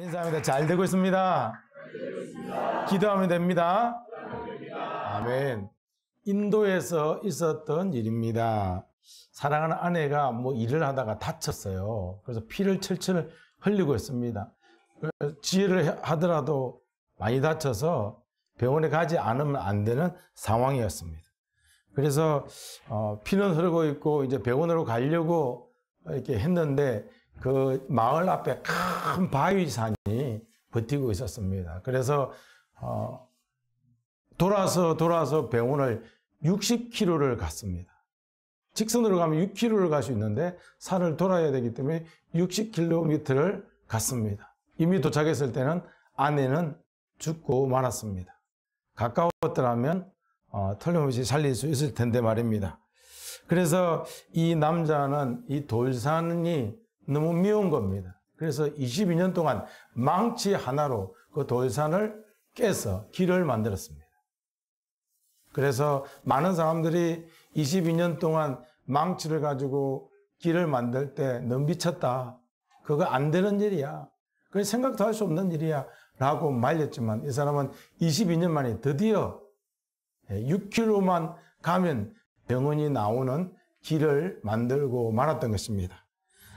인사합니다. 잘 되고 있습니다. 기도하면 됩니다. 아멘. 인도에서 있었던 일입니다. 사랑하는 아내가 일을 하다가 다쳤어요. 그래서 피를 철철 흘리고 있습니다. 지혜를 하더라도 많이 다쳐서 병원에 가지 않으면 안 되는 상황이었습니다. 그래서 피는 흐르고 있고 이제 병원으로 가려고 이렇게 했는데 그 마을 앞에 큰 바위산이 버티고 있었습니다. 그래서 돌아서 병원을 60km를 갔습니다. 직선으로 가면 6km를 갈 수 있는데 산을 돌아야 되기 때문에 60km를 갔습니다. 이미 도착했을 때는 아내는 죽고 말았습니다. 가까웠더라면 틀림없이 살릴 수 있을 텐데 말입니다. 그래서 이 남자는 이 돌산이 너무 미운 겁니다. 그래서 22년 동안 망치 하나로 그 돌산을 깨서 길을 만들었습니다. 그래서 많은 사람들이 22년 동안 망치를 가지고 길을 만들 때 넌 미쳤다. 그거 안 되는 일이야. 그건 생각도 할 수 없는 일이야. 라고 말렸지만 이 사람은 22년 만에 드디어 6km만 가면 병원이 나오는 길을 만들고 말았던 것입니다.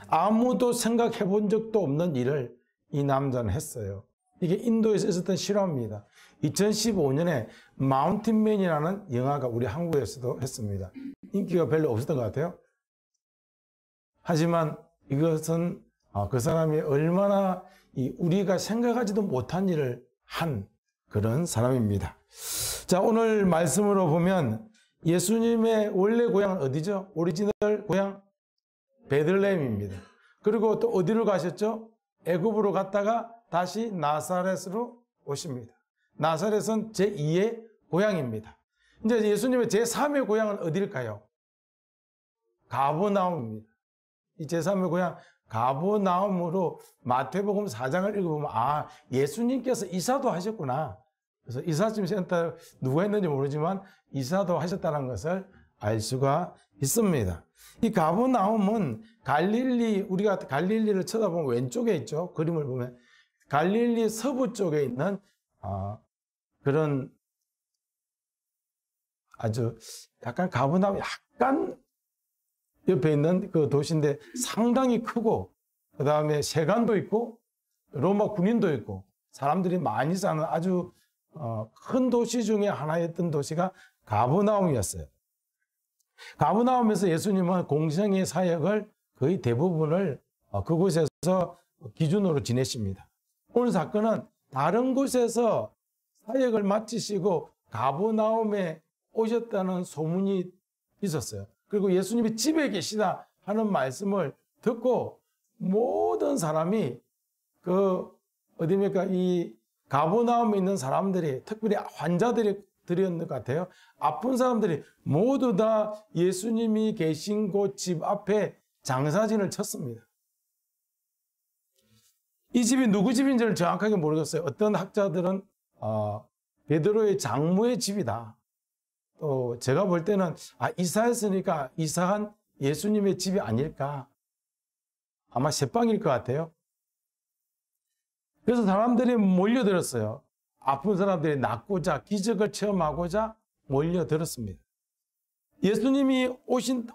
아무도 생각해 본 적도 없는 일을 이 남자는 했어요. 이게 인도에서 있었던 실화입니다. 2015년에 마운틴맨이라는 영화가 우리 한국에서도 했습니다. 인기가 별로 없었던 것 같아요. 하지만 이것은 그 사람이 얼마나 우리가 생각하지도 못한 일을 한 그런 사람입니다. 자, 오늘 말씀으로 보면 예수님의 원래 고향은 어디죠? 오리지널 고향? 베들레헴입니다. 그리고 또 어디로 가셨죠? 애굽으로 갔다가 다시 나사렛으로 오십니다. 나사렛은 제2의 고향입니다. 이제 예수님의 제3의 고향은 어디일까요? 가버나움입니다. 이 제3의 고향 가버나움으로 마태복음 4장을 읽어보면 예수님께서 이사도 하셨구나. 그래서 이사짐 센터 누가 했는지 모르지만 이사도 하셨다는 것을 알 수가 있습니다. 이 가버나움은 우리가 갈릴리를 쳐다보면 왼쪽에 있죠. 그림을 보면 갈릴리 서부 쪽에 있는 그런 아주 약간 가버나움 약간 옆에 있는 그 도시인데 상당히 크고 그 다음에 세관도 있고 로마 군인도 있고 사람들이 많이 사는 아주 큰 도시 중에 하나였던 도시가 가버나움이었어요. 가버나움에서 예수님은 공생의 사역을 거의 대부분을 그곳에서 기준으로 지내십니다. 오늘 사건은 다른 곳에서 사역을 마치시고 가버나움에 오셨다는 소문이 있었어요. 그리고 예수님이 집에 계시다 하는 말씀을 듣고 모든 사람이 이 가버나움에 있는 사람들이 특별히 환자들이었는 것 같아요. 아픈 사람들이 모두 다 예수님이 계신 곳 집 앞에 장사진을 쳤습니다. 이 집이 누구 집인지를 정확하게 모르겠어요. 어떤 학자들은 베드로의 장모의 집이다. 또 제가 볼 때는 이사했으니까 이사한 예수님의 집이 아닐까. 아마 새빵일 것 같아요. 그래서 사람들이 몰려들었어요. 아픈 사람들이 낫고자 기적을 체험하고자 몰려들었습니다. 예수님이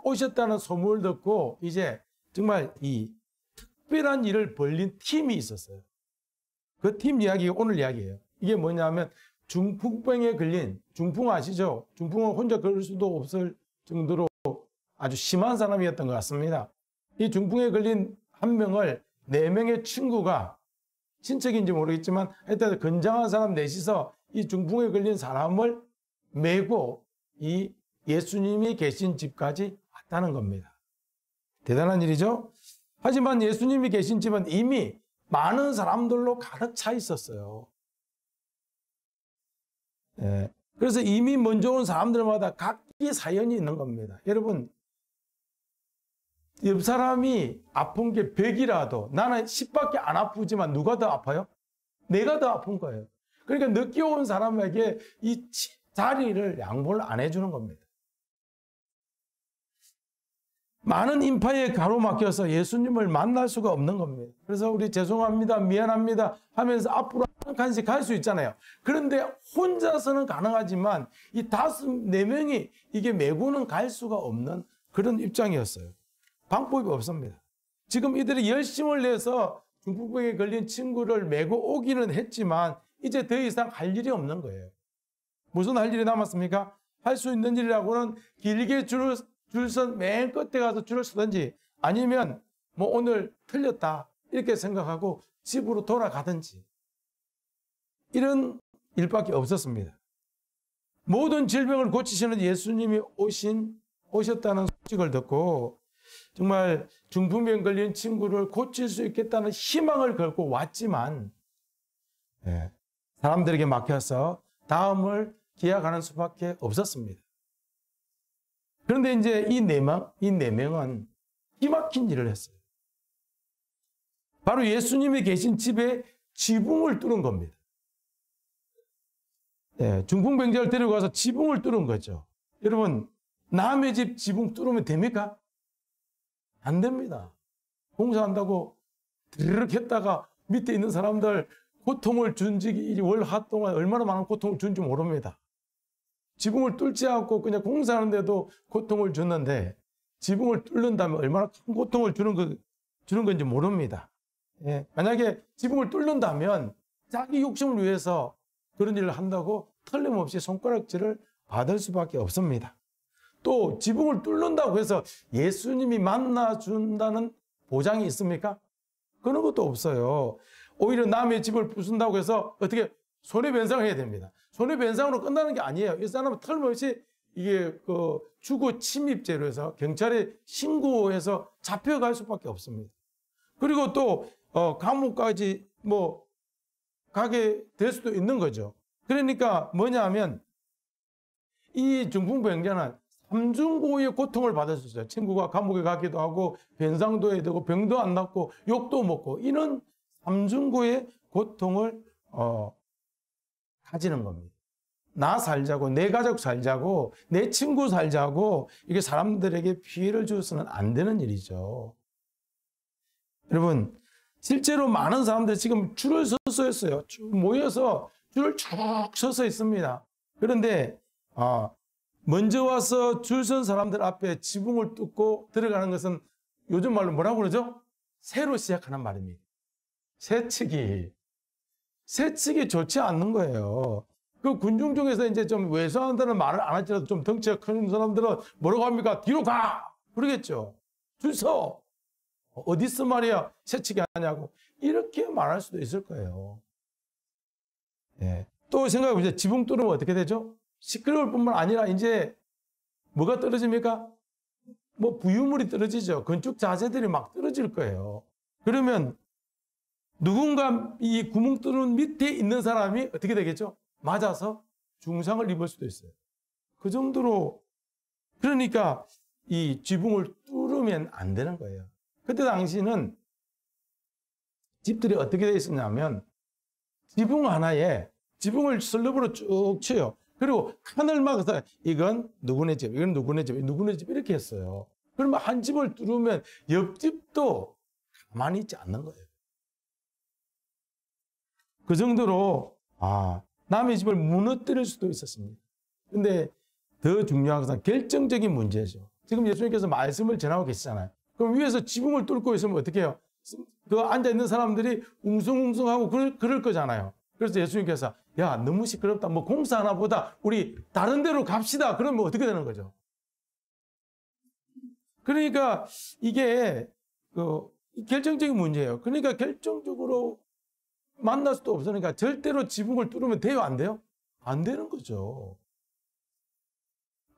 오셨다는 소문을 듣고 이제 정말 이 특별한 일을 벌린 팀이 있었어요. 그 팀 이야기가 오늘 이야기예요. 이게 뭐냐면 중풍병에 걸린, 중풍 아시죠? 중풍은 혼자 걸을 수도 없을 정도로 아주 심한 사람이었던 것 같습니다. 이 중풍에 걸린 한 명을 4명의 친구가 친척인지 모르겠지만 하여튼 건장한 사람 넷이서 이 중풍에 걸린 사람을 메고 이 예수님이 계신 집까지 왔다는 겁니다. 대단한 일이죠? 하지만 예수님이 계신 집은 이미 많은 사람들로 가득 차 있었어요. 그래서 이미 먼저 온 사람들마다 각기 사연이 있는 겁니다. 여러분, 옆 사람이 아픈 게 100이라도 나는 10밖에 안 아프지만 누가 더 아파요? 내가 더 아픈 거예요. 그러니까 늦게 온 사람에게 이 자리를 양보를 안 해주는 겁니다. 많은 인파에 가로막혀서 예수님을 만날 수가 없는 겁니다. 그래서 우리 죄송합니다, 미안합니다 하면서 앞으로 한 칸씩 갈 수 있잖아요. 그런데 혼자서는 가능하지만 이 4명이 이게 메고는 갈 수가 없는 그런 입장이었어요. 방법이 없습니다. 지금 이들이 열심을 내서 중풍병에 걸린 친구를 메고 오기는 했지만 이제 더 이상 할 일이 없는 거예요. 무슨 할 일이 남았습니까? 할 수 있는 일이라고는 길게 줄선 맨 끝에 가서 줄을 서든지 아니면 뭐 오늘 틀렸다 이렇게 생각하고 집으로 돌아가든지 이런 일밖에 없었습니다. 모든 질병을 고치시는 예수님이 오셨다는 소식을 듣고 정말 중풍병 걸린 친구를 고칠 수 있겠다는 희망을 걸고 왔지만 사람들에게 막혀서 다음을 기약하는 수밖에 없었습니다. 그런데 이제 이 네 명은 기막힌 일을 했어요. 바로 예수님이 계신 집에 지붕을 뚫은 겁니다. 중풍병자를 데려가서 지붕을 뚫은 거죠. 여러분, 남의 집 지붕 뚫으면 됩니까? 안 됩니다. 공사한다고 드르륵 했다가 밑에 있는 사람들 고통을 준 적이 월하 동안 얼마나 많은 고통을 준지 모릅니다. 지붕을 뚫지 않고 그냥 공사하는데도 고통을 줬는데 지붕을 뚫는다면 얼마나 큰 고통을 주는 건지 모릅니다. 만약에 지붕을 뚫는다면 자기 욕심을 위해서 그런 일을 한다고 틀림없이 손가락질을 받을 수밖에 없습니다. 또 지붕을 뚫는다고 해서 예수님이 만나준다는 보장이 있습니까? 그런 것도 없어요. 오히려 남의 집을 부순다고 해서 어떻게 손해배상을 해야 됩니다. 손해배상으로 끝나는 게 아니에요. 이 사람은 틀림없이 이게 주거 침입죄로 해서 경찰에 신고해서 잡혀갈 수밖에 없습니다. 그리고 또 감옥까지 뭐 가게 될 수도 있는 거죠. 그러니까 뭐냐 하면 이 중풍병자는 삼중고의 고통을 받았었어요. 친구가 감옥에 가기도 하고 변상도 해야 되고 병도 안 낫고 욕도 먹고 이런 삼중고의 고통을 가지는 겁니다. 나 살자고, 내 가족 살자고, 내 친구 살자고 이게 사람들에게 피해를 줘서는 안 되는 일이죠. 여러분, 실제로 많은 사람들이 지금 줄을 서서 했어요. 모여서 줄을 쭉 서서 있습니다. 그런데 먼저 와서 줄 선 사람들 앞에 지붕을 뚫고 들어가는 것은 요즘 말로 뭐라고 그러죠? 새로 시작하는 말입니다. 새치기 좋지 않는 거예요. 그 군중 중에서 이제 좀 외소한다는 말을 안 할지라도 좀 덩치가 큰 사람들은 뭐라고 합니까? 뒤로 가! 그러겠죠. 줄 서! 어디서 말이야 새치기 하냐고 이렇게 말할 수도 있을 거예요. 또 생각해보세요. 지붕 뚫으면 어떻게 되죠? 시끄러울 뿐만 아니라 이제 뭐가 떨어집니까? 뭐 부유물이 떨어지죠. 건축 자재들이 막 떨어질 거예요. 그러면 누군가 이 구멍 뚫은 밑에 있는 사람이 어떻게 되겠죠? 맞아서 중상을 입을 수도 있어요. 그 정도로 그러니까 이 지붕을 뚫으면 안 되는 거예요. 그때 당시는 집들이 어떻게 되어 있었냐면 지붕 하나에 지붕을 슬럽으로 쭉 쳐요. 그리고 칸을 막아서 이건 누구네 집, 이건 누구네 집, 누구네 집 이렇게 했어요. 그러면 한 집을 뚫으면 옆집도 가만히 있지 않는 거예요. 그 정도로 남의 집을 무너뜨릴 수도 있었습니다. 근데 더 중요한 것은 결정적인 문제죠. 지금 예수님께서 말씀을 전하고 계시잖아요. 그럼 위에서 지붕을 뚫고 있으면 어떻게 해요? 그 앉아있는 사람들이 웅성웅성하고 그럴 거잖아요. 그래서 예수님께서 야 너무 시끄럽다. 뭐 공사하나 보다. 우리 다른 데로 갑시다. 그러면 어떻게 되는 거죠? 그러니까 이게 결정적인 문제예요. 그러니까 결정적으로 만날 수도 없으니까 절대로 지붕을 뚫으면 돼요? 안 돼요? 안 되는 거죠.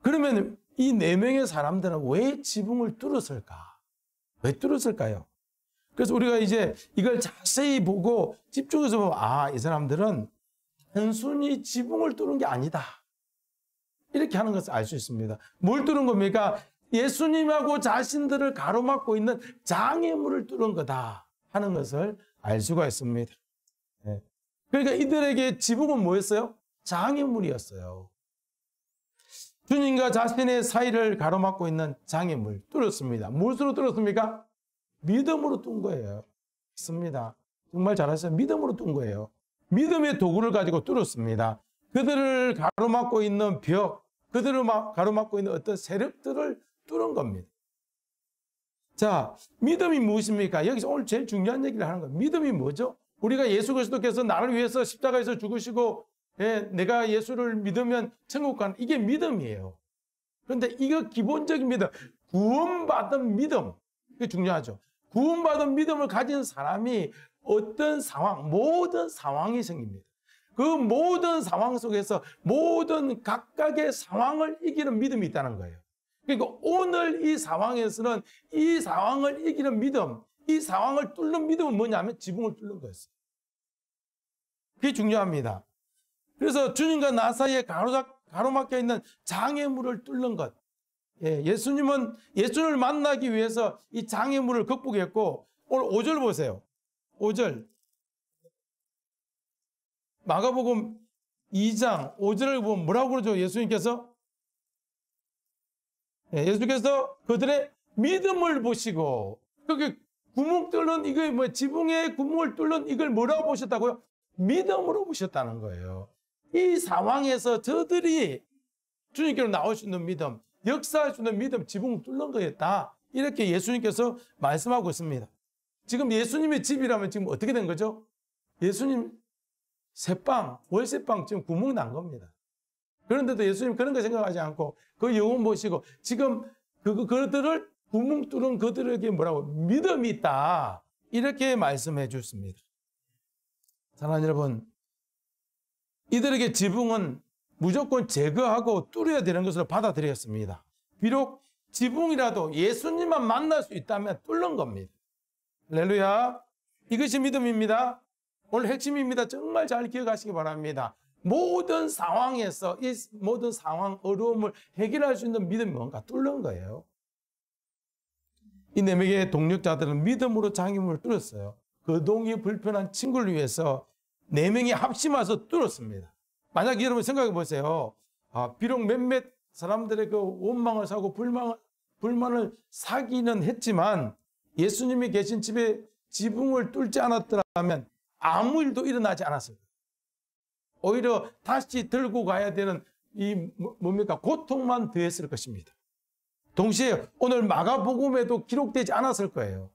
그러면 이 4명의 사람들은 왜 지붕을 뚫었을까? 왜 뚫었을까요? 그래서 우리가 이제 이걸 자세히 보고 집중해서 보면 이 사람들은 단순히 지붕을 뚫은 게 아니다. 이렇게 하는 것을 알 수 있습니다. 뭘 뚫은 겁니까? 예수님하고 자신들을 가로막고 있는 장애물을 뚫은 거다 하는 것을 알 수가 있습니다. 그러니까 이들에게 지붕은 뭐였어요? 장애물이었어요. 주님과 자신의 사이를 가로막고 있는 장애물 뚫었습니다. 무엇으로 뚫었습니까? 믿음으로 뚫은 거예요. 맞습니다. 정말 잘하셨어요. 믿음으로 뚫은 거예요. 믿음의 도구를 가지고 뚫었습니다. 그들을 가로막고 있는 벽, 그들을 가로막고 있는 어떤 세력들을 뚫은 겁니다. 자, 믿음이 무엇입니까? 여기서 오늘 제일 중요한 얘기를 하는 거예요. 믿음이 뭐죠? 우리가 예수 그리스도께서 나를 위해서 십자가에서 죽으시고 내가 예수를 믿으면 천국 가는 이게 믿음이에요. 그런데 이거 기본적인 믿음, 구원받은 믿음, 이게 중요하죠. 구원받은 믿음을 가진 사람이 어떤 상황, 모든 상황이 생깁니다. 그 모든 상황 속에서 모든 각각의 상황을 이기는 믿음이 있다는 거예요. 그러니까 오늘 이 상황에서는 이 상황을 이기는 믿음, 이 상황을 뚫는 믿음은 뭐냐면 지붕을 뚫는 거였어요. 그게 중요합니다. 그래서 주님과 나 사이에 가로막혀 있는 장애물을 뚫는 것. 예수님은 예수를 만나기 위해서 이 장애물을 극복했고, 오늘 5절 보세요. 5절. 마가복음 2장 5절을 보면 뭐라고 그러죠? 예수님께서 그들의 믿음을 보시고, 그게 구멍 뚫는 이거 뭐 지붕에 구멍을 뚫는 이걸 뭐라고 보셨다고요? 믿음으로 보셨다는 거예요. 이 상황에서 저들이 주님께로 나올 수 있는 믿음, 역사할 수 있는 믿음, 지붕을 뚫는 거였다. 이렇게 예수님께서 말씀하고 있습니다. 지금 예수님의 집이라면 지금 어떻게 된 거죠? 예수님 새빵, 월세빵 지금 구멍이 난 겁니다. 그런데도 예수님 그런 거 생각하지 않고 그 영혼 보시고 지금 그들을 구멍 뚫은 그들에게 뭐라고? 믿음이 있다. 이렇게 말씀해 주십니다. 사랑하는 여러분, 이들에게 지붕은 무조건 제거하고 뚫어야 되는 것으로 받아들였습니다. 비록 지붕이라도 예수님만 만날 수 있다면 뚫는 겁니다. 할렐루야. 이것이 믿음입니다. 오늘 핵심입니다. 정말 잘 기억하시기 바랍니다. 모든 상황에서 이 모든 상황, 어려움을 해결할 수 있는 믿음이 뭔가 뚫는 거예요. 이 4명의 동력자들은 믿음으로 장애물을 뚫었어요. 그 동이 불편한 친구를 위해서 4명이 합심해서 뚫었습니다. 만약 여러분 생각해 보세요. 비록 몇몇 사람들의 그 원망을 사고 불만을 사기는 했지만 예수님이 계신 집에 지붕을 뚫지 않았더라면 아무 일도 일어나지 않았을 거예요. 오히려 다시 들고 가야 되는 고통만 더했을 것입니다. 동시에 오늘 마가복음에도 기록되지 않았을 거예요.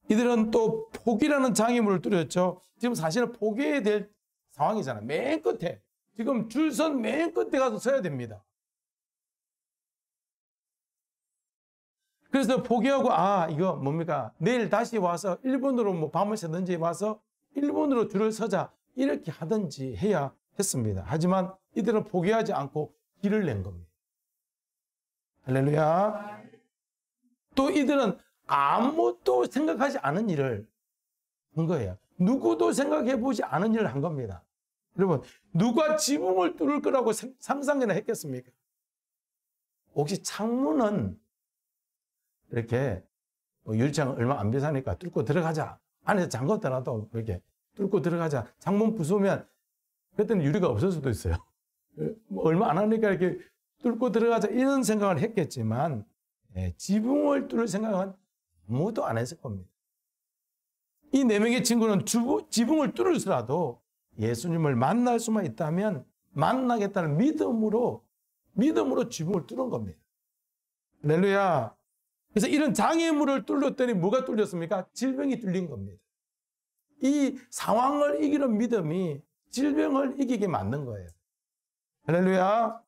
이들은 또 포기라는 장애물을 뚫었죠. 지금 사실은 포기해야 될 상황이잖아요. 맨 끝에. 지금 줄선 맨 끝에 가서 서야 됩니다. 그래서 포기하고 이거 뭡니까? 내일 다시 와서 일본으로 뭐 밤을 새든지 와서 일본으로 줄을 서자 이렇게 하든지 해야 했습니다. 하지만 이들은 포기하지 않고 길을 낸 겁니다. 할렐루야. 또 이들은 아무도 생각하지 않은 일을 한 거예요. 누구도 생각해보지 않은 일을 한 겁니다. 여러분, 누가 지붕을 뚫을 거라고 상상이나 했겠습니까? 혹시 창문은 이렇게 유리창 얼마 안 비싸니까 뚫고 들어가자. 안에서 잠궜더라도 이렇게 뚫고 들어가자. 창문 부수면 그때는 유리가 없을 수도 있어요. 얼마 안 하니까 이렇게 뚫고 들어가자 이런 생각을 했겠지만 지붕을 뚫을 생각은 아무도 안 했을 겁니다. 이 4명의 친구는 지붕을 뚫을수라도 예수님을 만날 수만 있다면 만나겠다는 믿음으로 지붕을 뚫은 겁니다. 할렐루야. 그래서 이런 장애물을 뚫렸더니 뭐가 뚫렸습니까? 질병이 뚫린 겁니다. 이 상황을 이기는 믿음이 질병을 이기게 만든 거예요. 할렐루야.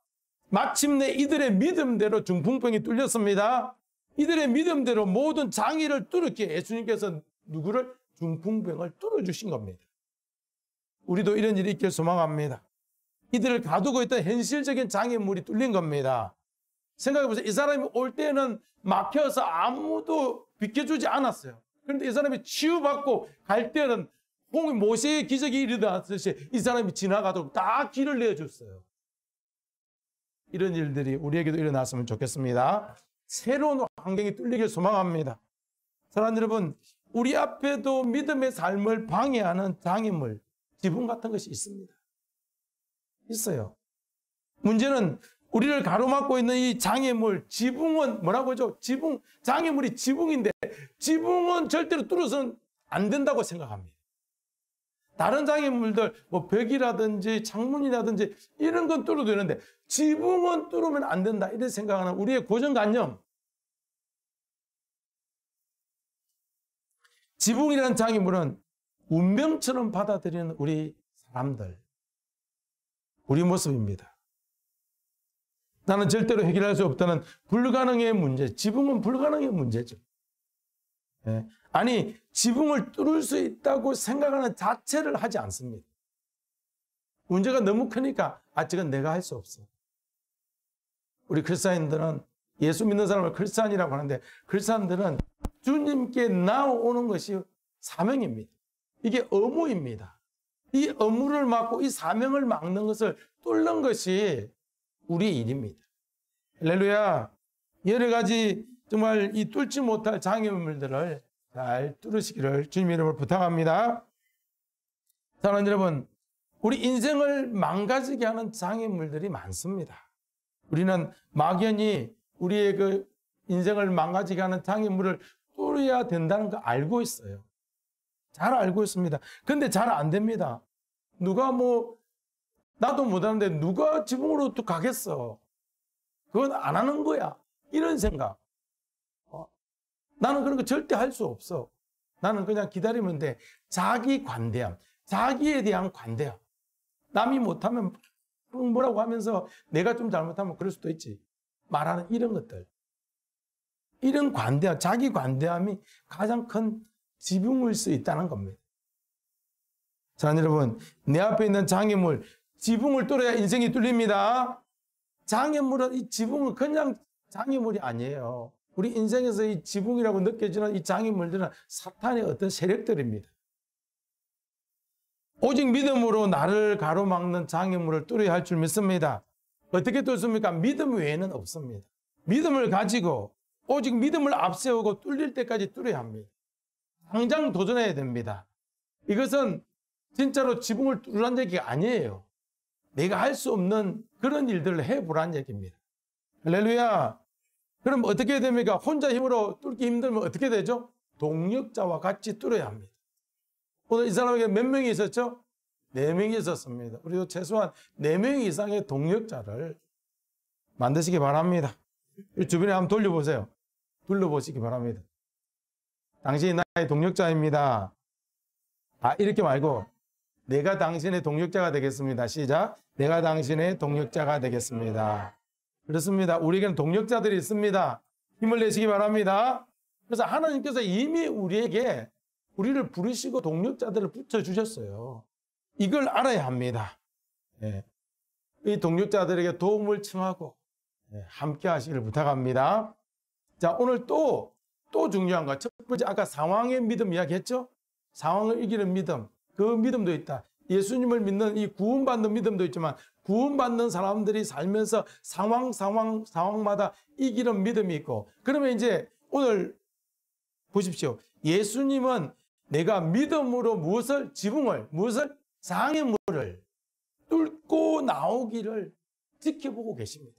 마침내 이들의 믿음대로 중풍병이 뚫렸습니다. 이들의 믿음대로 모든 장애를 뚫었기에 예수님께서 누구를? 중풍병을 뚫어주신 겁니다. 우리도 이런 일이 있길 소망합니다. 이들을 가두고 있던 현실적인 장애물이 뚫린 겁니다. 생각해보세요. 이 사람이 올 때는 막혀서 아무도 비켜주지 않았어요. 그런데 이 사람이 치유받고 갈 때는 모세의 기적이 일어났듯이 이 사람이 지나가도록 다 길을 내어줬어요. 이런 일들이 우리에게도 일어났으면 좋겠습니다. 새로운 환경이 뚫리길 소망합니다. 사랑하는 여러분, 우리 앞에도 믿음의 삶을 방해하는 장애물, 지붕 같은 것이 있습니다. 있어요. 문제는 우리를 가로막고 있는 이 장애물, 지붕은 뭐라고 하죠? 장애물이 지붕인데 지붕은 절대로 뚫어서는 안 된다고 생각합니다. 다른 장애물들, 뭐 벽이라든지 창문이라든지 이런 건 뚫어도 되는데 지붕은 뚫으면 안 된다. 이런 생각하는 우리의 고정관념. 지붕이라는 장애물은 운명처럼 받아들이는 우리 사람들, 우리 모습입니다. 나는 절대로 해결할 수 없다는 불가능의 문제, 지붕은 불가능의 문제죠. 아니, 지붕을 뚫을 수 있다고 생각하는 자체를 하지 않습니다. 문제가 너무 크니까 저건 내가 할 수 없어. 우리 크리스찬들은, 예수 믿는 사람을 크리스찬이라고 하는데 크리스찬들은 주님께 나오는 것이 사명입니다. 이게 의무입니다. 이 의무를 맡고 이 사명을 막는 것을 뚫는 것이 우리의 일입니다. 할렐루야. 여러 가지 정말 이 뚫지 못할 장애물들을 잘 뚫으시기를 주님 이름으로 부탁합니다. 사랑하는 여러분, 우리 인생을 망가지게 하는 장애물들이 많습니다. 우리는 막연히 우리의 그 인생을 망가지게 하는 장애물을 뚫어야 된다는 거 알고 있어요. 잘 알고 있습니다. 근데 잘 안 됩니다. 누가 나도 못하는데 누가 지붕으로 또 가겠어. 그건 안 하는 거야. 이런 생각. 나는 그런 거 절대 할 수 없어. 나는 그냥 기다리면 돼. 자기 관대함, 자기에 대한 관대함. 남이 못하면 뭐라고 하면서 내가 좀 잘못하면 그럴 수도 있지. 말하는 이런 것들. 이런 관대함, 자기 관대함이 가장 큰 지붕일 수 있다는 겁니다. 자, 여러분, 내 앞에 있는 장애물, 지붕을 뚫어야 인생이 뚫립니다. 장애물은, 이 지붕은 그냥 장애물이 아니에요. 우리 인생에서 이 지붕이라고 느껴지는 이 장애물들은 사탄의 어떤 세력들입니다. 오직 믿음으로 나를 가로막는 장애물을 뚫어야 할 줄 믿습니다. 어떻게 뚫습니까? 믿음 외에는 없습니다. 믿음을 가지고 오직 믿음을 앞세우고 뚫릴 때까지 뚫어야 합니다. 당장 도전해야 됩니다. 이것은 진짜로 지붕을 뚫으라는 얘기가 아니에요. 내가 할 수 없는 그런 일들을 해보라는 얘기입니다. 할렐루야. 그럼 어떻게 해야 됩니까? 혼자 힘으로 뚫기 힘들면 어떻게 되죠? 동력자와 같이 뚫어야 합니다. 오늘 이 사람에게 몇 명이 있었죠? 4명이 있었습니다. 우리도 최소한 4명 이상의 동력자를 만드시기 바랍니다. 주변에 한번 돌려보세요. 둘러보시기 바랍니다. 당신이 나의 동력자입니다. 이렇게 말고 내가 당신의 동력자가 되겠습니다. 시작. 내가 당신의 동력자가 되겠습니다. 그렇습니다. 우리에게는 동력자들이 있습니다. 힘을 내시기 바랍니다. 그래서 하나님께서 이미 우리를 부르시고 동력자들을 붙여주셨어요. 이걸 알아야 합니다. 이 동력자들에게 도움을 청하고 함께 하시기를 부탁합니다. 자, 오늘 또 중요한 거. 첫 번째, 아까 상황의 믿음 이야기했죠? 상황을 이기는 믿음. 그 믿음도 있다. 예수님을 믿는 이 구원받는 믿음도 있지만 구원받는 사람들이 살면서 상황마다 이기는 믿음이 있고, 그러면 이제 오늘 보십시오. 예수님은 내가 믿음으로 무엇을 장애물을 뚫고 나오기를 지켜보고 계십니다.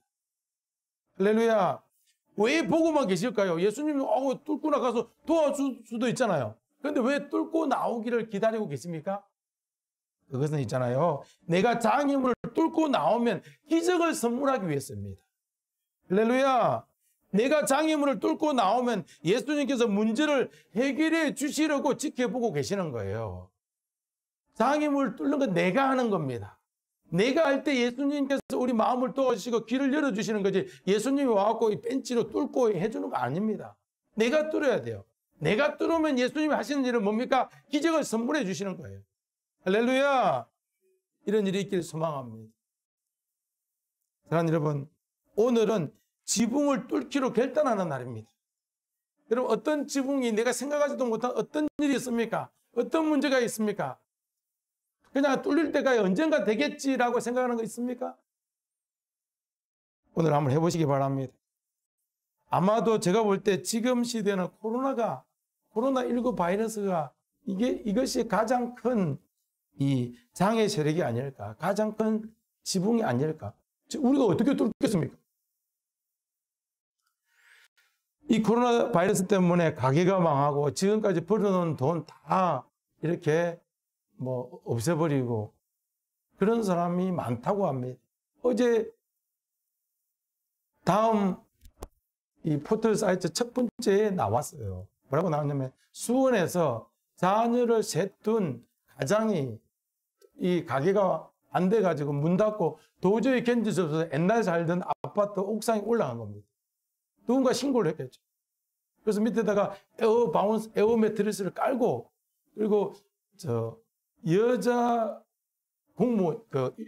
할렐루야. 왜 보고만 계실까요? 예수님이 뚫고 나가서 도와줄 수도 있잖아요. 그런데 왜 뚫고 나오기를 기다리고 계십니까? 그것은 있잖아요. 내가 장애물을 뚫고 나오면 기적을 선물하기 위해서입니다. 할렐루야. 내가 장애물을 뚫고 나오면 예수님께서 문제를 해결해 주시려고 지켜보고 계시는 거예요. 장애물을 뚫는 건 내가 하는 겁니다. 내가 할 때 예수님께서 우리 마음을 도와주시고 길을 열어주시는 거지, 예수님이 와갖고 이 벤치로 뚫고 해주는 거 아닙니다. 내가 뚫어야 돼요. 내가 뚫으면 예수님이 하시는 일은 뭡니까? 기적을 선물해 주시는 거예요. 할렐루야. 이런 일이 있기를 소망합니다. 사랑하는 여러분, 오늘은 지붕을 뚫기로 결단하는 날입니다. 여러분, 어떤 지붕이 내가 생각하지도 못한 어떤 일이 있습니까? 어떤 문제가 있습니까? 그냥 뚫릴 때가 언젠가 되겠지라고 생각하는 거 있습니까? 오늘 한번 해보시기 바랍니다. 아마도 제가 볼 때 지금 시대는 코로나19 바이러스가 이것이 가장 큰 이 장애 세력이 아닐까, 가장 큰 지붕이 아닐까, 우리가 어떻게 뚫겠습니까? 이 코로나 바이러스 때문에 가게가 망하고 지금까지 벌어놓은 돈 다 이렇게 뭐 없애버리고 그런 사람이 많다고 합니다. 어제 다음 이 포털 사이트 첫 번째에 나왔어요. 뭐라고 나왔냐면 수원에서 자녀를 셋 둔 가장이 이 가게가 안 돼가지고 문 닫고 도저히 견딜 수 없어서 옛날 살던 아파트 옥상에 올라간 겁니다. 누군가 신고를 했겠죠. 그래서 밑에다가 에어 매트리스를 깔고 그리고 여자 공무원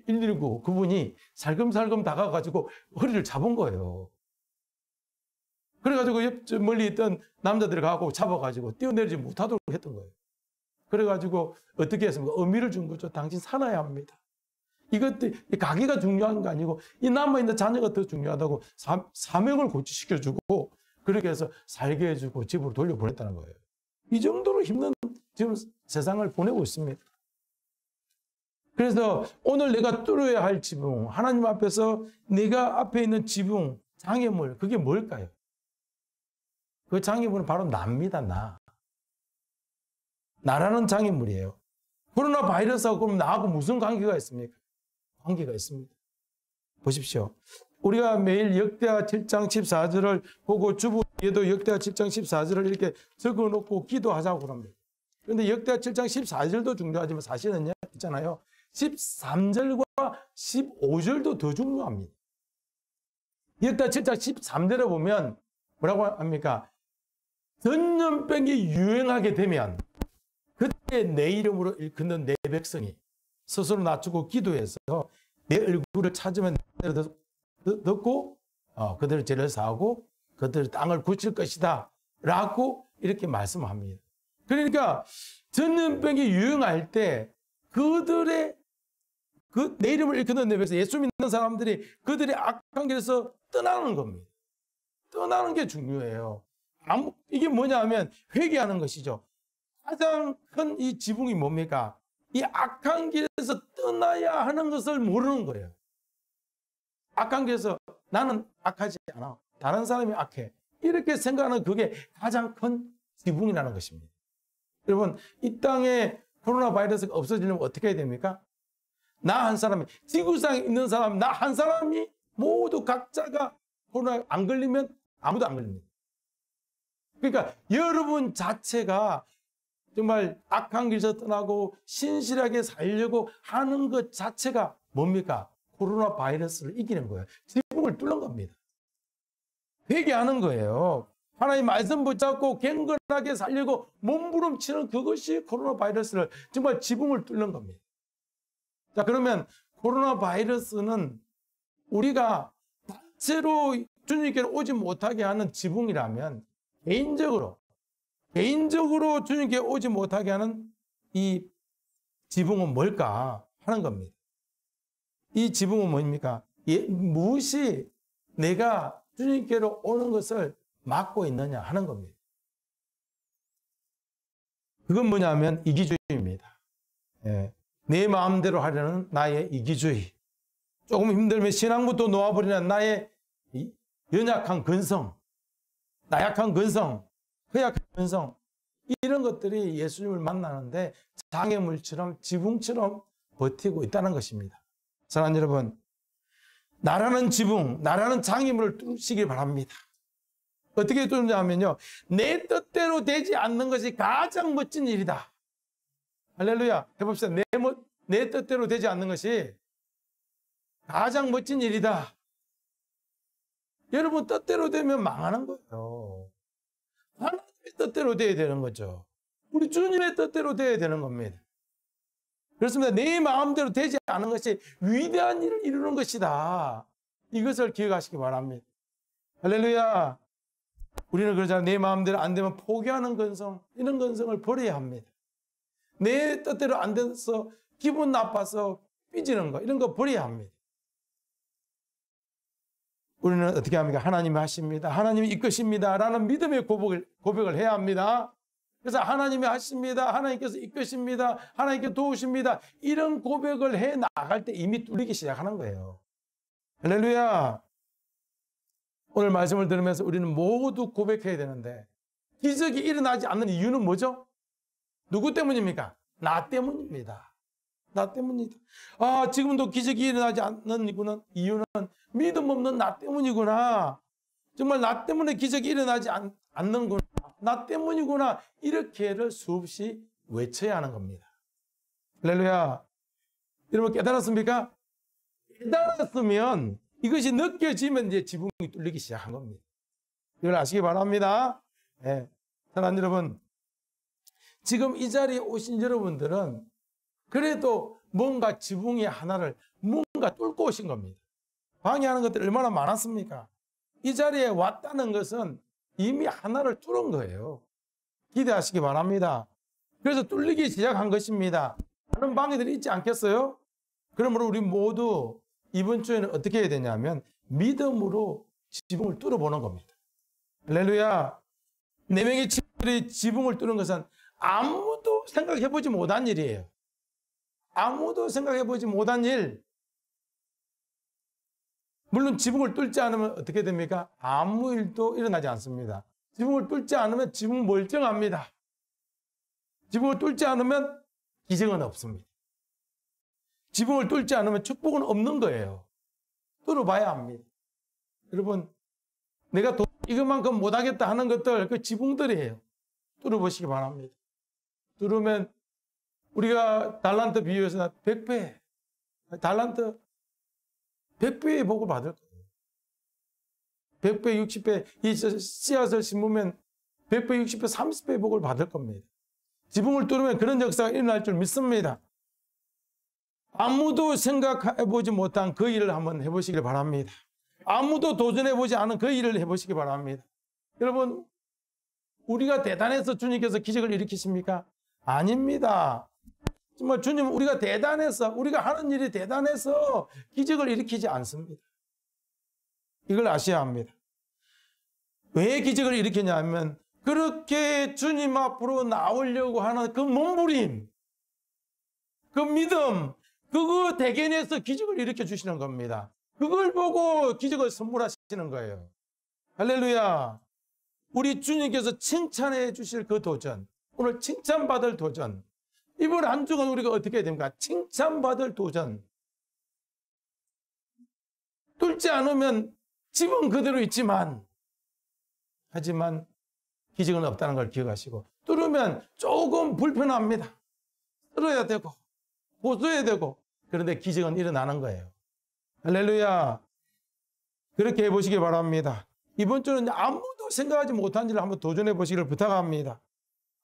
119 그분이 살금살금 다가가지고 허리를 잡은 거예요. 그래가지고 멀리 있던 남자들이 가고 잡아가지고 뛰어내리지 못하도록 했던 거예요. 그래가지고 어떻게 했습니까? 의미를 준 거죠. 당신 살아야 합니다. 이것도 가게가 중요한 거 아니고 이 남아있는 자녀가 더 중요하다고 사명을 고취시켜주고 그렇게 해서 살게 해주고 집으로 돌려보냈다는 거예요. 이 정도로 힘든 지금 세상을 보내고 있습니다. 그래서 오늘 내가 뚫어야 할 지붕, 하나님 앞에서 내가 앞에 있는 지붕, 장애물, 그게 뭘까요? 그 장애물은 바로 나입니다. 나라는 장애물이에요. 코로나 바이러스하고 그럼 나하고 무슨 관계가 있습니까? 관계가 있습니다. 보십시오. 우리가 매일 역대하 7장 14절을 보고 주부에도 역대하 7장 14절을 이렇게 적어놓고 기도하자고 그럽니다. 그런데 역대하 7장 14절도 중요하지만 사실은요, 있잖아요. 13절과 15절도 더 중요합니다. 역대하 7장 13절에 보면 뭐라고 합니까? 전염병이 유행하게 되면 그때 내 이름으로 일컫는 내 백성이 스스로 낮추고 기도해서 내 얼굴을 찾으면 듣고 그들을 죄를 사하고 그들의 땅을 고칠 것이다 라고 이렇게 말씀합니다. 그러니까 전염병이 유행할 때 그들의 내 이름을 일컫는 내 백성, 예수 믿는 사람들이 그들의 악한 길에서 떠나는 겁니다. 떠나는 게 중요해요. 이게 뭐냐 하면 회개하는 것이죠. 가장 큰 이 지붕이 뭡니까? 이 악한 길에서 떠나야 하는 것을 모르는 거예요. 악한 길에서 나는 악하지 않아. 다른 사람이 악해. 이렇게 생각하는 그게 가장 큰 지붕이라는 것입니다. 여러분, 이 땅에 코로나 바이러스가 없어지려면 어떻게 해야 됩니까? 나 한 사람이, 지구상에 있는 사람, 나 한 사람이 모두 각자가 코로나에 안 걸리면 아무도 안 걸립니다. 그러니까 여러분 자체가 정말 악한 길에서 떠나고 신실하게 살려고 하는 것 자체가 뭡니까? 코로나 바이러스를 이기는 거예요. 지붕을 뚫는 겁니다. 회개하는 거예요. 하나님 말씀 붙잡고 경건하게 살려고 몸부림치는 그것이 코로나 바이러스를 정말 지붕을 뚫는 겁니다. 자, 그러면 코로나 바이러스는 우리가 단체로 주님께로 오지 못하게 하는 지붕이라면 개인적으로 주님께 오지 못하게 하는 이 지붕은 뭘까 하는 겁니다. 이 지붕은 뭡니까? 무엇이 내가 주님께로 오는 것을 막고 있느냐 하는 겁니다. 그건 뭐냐면 이기주의입니다. 내 마음대로 하려는 나의 이기주의. 조금 힘들면 신앙부터 놓아버리는 나의 연약한 근성, 나약한 근성, 허약한 근성, 이런 것들이 예수님을 만나는데 장애물처럼 지붕처럼 버티고 있다는 것입니다. 사랑하는 여러분, 나라는 지붕, 나라는 장애물을 뚫으시길 바랍니다. 어떻게 뚫느냐면요, 내 뜻대로 되지 않는 것이 가장 멋진 일이다. 할렐루야. 해봅시다. 내 뜻대로 되지 않는 것이 가장 멋진 일이다. 여러분 뜻대로 되면 망하는 거예요. 하나님의 뜻대로 돼야 되는 거죠. 우리 주님의 뜻대로 돼야 되는 겁니다. 그렇습니다. 내 마음대로 되지 않은 것이 위대한 일을 이루는 것이다. 이것을 기억하시기 바랍니다. 할렐루야. 우리는 그러잖아요. 내 마음대로 안 되면 포기하는 근성, 이런 근성을 버려야 합니다. 내 뜻대로 안 돼서 기분 나빠서 삐지는 거, 이런 거 버려야 합니다. 우리는 어떻게 합니까? 하나님이 하십니다. 하나님이 이끄십니다. 라는 믿음의 고백을 해야 합니다. 그래서 하나님이 하십니다. 하나님께서 이끄십니다. 하나님께 도우십니다. 이런 고백을 해 나갈 때 이미 뚫리기 시작하는 거예요. 할렐루야. 오늘 말씀을 들으면서 우리는 모두 고백해야 되는데 기적이 일어나지 않는 이유는 뭐죠? 누구 때문입니까? 나 때문입니다. 나 때문이다. 아, 지금도 기적이 일어나지 않는 이유는 믿음 없는 나 때문이구나. 정말 나 때문에 기적이 일어나지 않는구나. 나 때문이구나. 이렇게를 수없이 외쳐야 하는 겁니다. 할렐루야. 여러분 깨달았습니까? 깨달았으면 이것이 느껴지면 이제 지붕이 뚫리기 시작한 겁니다. 이걸 아시기 바랍니다. 네. 사랑하는 여러분, 지금 이 자리에 오신 여러분들은 그래도 뭔가 지붕의 하나를 뭔가 뚫고 오신 겁니다. 방해하는 것들이 얼마나 많았습니까? 이 자리에 왔다는 것은 이미 하나를 뚫은 거예요. 기대하시기 바랍니다. 그래서 뚫리기 시작한 것입니다. 다른 방해들이 있지 않겠어요? 그러므로 우리 모두 이번 주에는 어떻게 해야 되냐면 믿음으로 지붕을 뚫어보는 겁니다. 할렐루야. 4명의 친구들이 지붕을 뚫은 것은 아무도 생각해보지 못한 일이에요. 아무도 생각해보지 못한 일. 물론 지붕을 뚫지 않으면 어떻게 됩니까? 아무 일도 일어나지 않습니다. 지붕을 뚫지 않으면 지붕 멀쩡합니다. 지붕을 뚫지 않으면 기적은 없습니다. 지붕을 뚫지 않으면 축복은 없는 거예요. 뚫어봐야 합니다. 여러분, 내가 이것만큼 못하겠다 하는 것들, 그 지붕들이에요. 뚫어보시기 바랍니다. 뚫으면 우리가 달란트 비유에서 100배, 달란트 100배의 복을 받을 거예요. 100배, 60배, 이 씨앗을 심으면 100배, 60배, 30배의 복을 받을 겁니다. 지붕을 뚫으면 그런 역사가 일어날 줄 믿습니다. 아무도 생각해보지 못한 그 일을 한번 해보시길 바랍니다. 아무도 도전해보지 않은 그 일을 해보시기 바랍니다. 여러분, 우리가 대단해서 주님께서 기적을 일으키십니까? 아닙니다. 정말 주님은 우리가 대단해서, 우리가 하는 일이 대단해서 기적을 일으키지 않습니다. 이걸 아셔야 합니다. 왜 기적을 일으키냐면 그렇게 주님 앞으로 나오려고 하는 그 몸부림, 그 믿음, 그거 대견해서 기적을 일으켜 주시는 겁니다. 그걸 보고 기적을 선물하시는 거예요. 할렐루야. 우리 주님께서 칭찬해 주실 그 도전, 오늘 칭찬받을 도전, 이번 한 주간 우리가 어떻게 해야 됩니까? 칭찬받을 도전. 뚫지 않으면 집은 그대로 있지만, 하지만 기적은 없다는 걸 기억하시고, 뚫으면 조금 불편합니다. 뚫어야 되고 고쳐야 되고, 그런데 기적은 일어나는 거예요. 할렐루야. 그렇게 해보시기 바랍니다. 이번 주는 아무도 생각하지 못한 일을 한번 도전해 보시기를 부탁합니다.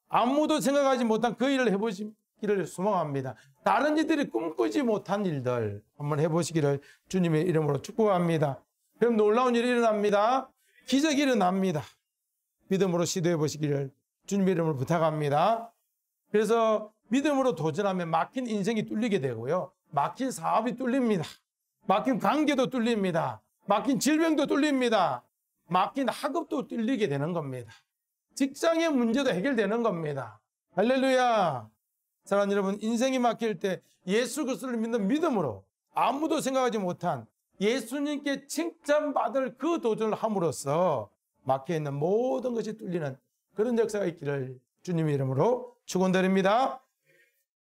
아무도 생각하지 못한 그 일을 해보시기를 소망합니다. 다른 이들이 꿈꾸지 못한 일들 한번 해보시기를 주님의 이름으로 축복합니다. 그럼 놀라운 일이 일어납니다. 기적이 일어납니다. 믿음으로 시도해 보시기를 주님의 이름으로 부탁합니다. 그래서 믿음으로 도전하면 막힌 인생이 뚫리게 되고요. 막힌 사업이 뚫립니다. 막힌 관계도 뚫립니다. 막힌 질병도 뚫립니다. 막힌 학업도 뚫리게 되는 겁니다. 직장의 문제도 해결되는 겁니다. 할렐루야. 사랑하는 여러분, 인생이 막힐 때 예수 그리스도를 믿는 믿음으로 아무도 생각하지 못한 예수님께 칭찬받을 그 도전을 함으로써 막혀있는 모든 것이 뚫리는 그런 역사가 있기를 주님의 이름으로 축원드립니다.